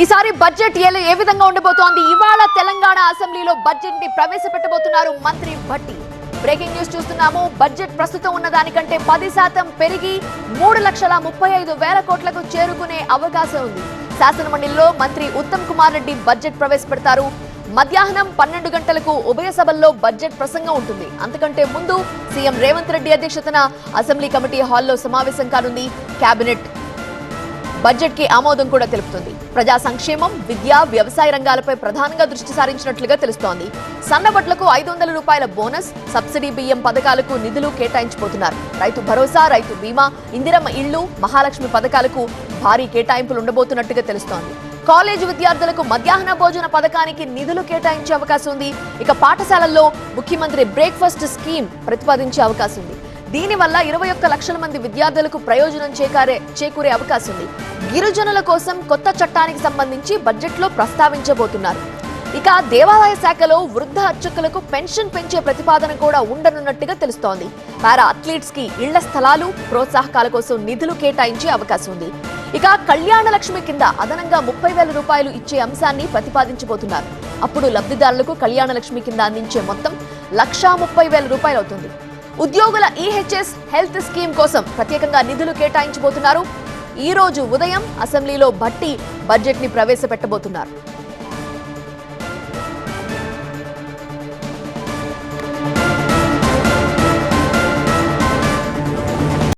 ఈసారి బడ్జెట్ ఏ విధంగా ఉండబోతోంది? ఇవాళ తెలంగాణ అసెంబ్లీలో బడ్జెట్ ని ప్రవేశపెట్టబోతున్నారు మంత్రి భట్టి. బ్రేకింగ్ న్యూస్ చూస్తున్నాము. బడ్జెట్ ప్రస్తుతం ఉన్న దానికంటే 10% పెరిగి 3,35,000 కోట్లకు చేరుకునే అవకాశం ఉంది. శాసనమండలిలో మంత్రి ఉత్తమ్ కుమార్ రెడ్డి బడ్జెట్ ప్రవేశపెడతారు. మధ్యాహ్నం 12 గంటలకు ఉభయ సభల్లో బడ్జెట్ ప్రసంగం ఉంటుంది. అంతకంటే ముందు సీఎం రేవంత్ రెడ్డి అధ్యక్షతన అసెంబ్లీ కమిటీ హాల్లో సమావేశం కానుంది. కేబినెట్ బడ్జెట్ కి ఆమోదం కూడా తెలుపుతుంది. ప్రజా సంక్షేమం, విద్య, వ్యవసాయ రంగాలపై ప్రధానంగా దృష్టి సారించినట్లుగా తెలుస్తోంది. సన్నబట్లకు 500 రూపాయల బోనస్, సబ్సిడీ బియ్యం పథకాలకు నిధులు కేటాయించబోతున్నారు. రైతు భరోసా, రైతు బీమా, ఇందిరమ్మ ఇళ్లు, మహాలక్ష్మి పథకాలకు భారీ కేటాయింపులు ఉండబోతున్నట్టుగా తెలుస్తోంది. కాలేజీ విద్యార్థులకు మధ్యాహ్న భోజన పథకానికి నిధులు కేటాయించే అవకాశం ఉంది. ఇక పాఠశాలల్లో ముఖ్యమంత్రి బ్రేక్ఫాస్ట్ స్కీమ్ ప్రతిపాదించే అవకాశం ఉంది. దీనివల్ల 21 లక్షల మంది విద్యార్థులకు ప్రయోజనం చేకూరే అవకాశం ఉంది. గిరిజనుల కోసం కొత్త చట్టానికి సంబంధించి బడ్జెట్లో ప్రస్తావించబోతున్నారు. ఇక దేవాదాయ శాఖలో వృద్ధ అర్చకులకు పెన్షన్ పెంచే ప్రతిపాదన కూడా ఉండనున్నట్టుగా తెలుస్తోంది. పారా అథ్లీట్స్ కి ఇళ్ల స్థలాలు, ప్రోత్సాహకాల కోసం నిధులు కేటాయించే అవకాశం ఉంది. ఇక కళ్యాణ లక్ష్మి కింద అదనంగా 30,000 రూపాయలు ఇచ్చే అంశాన్ని ప్రతిపాదించబోతున్నారు. అప్పుడు లబ్ధిదారులకు కళ్యాణ లక్ష్మి కింద అందించే మొత్తం 1,30,000 రూపాయలు అవుతుంది. ఉద్యోగుల ఈహెచ్ఎస్ హెల్త్ స్కీమ్ కోసం ప్రత్యేకంగా నిధులు కేటాయించబోతున్నారు. ఈ రోజు ఉదయం అసెంబ్లీలో భట్టి బడ్జెట్ ని ప్రవేశపెట్టబోతున్నారు.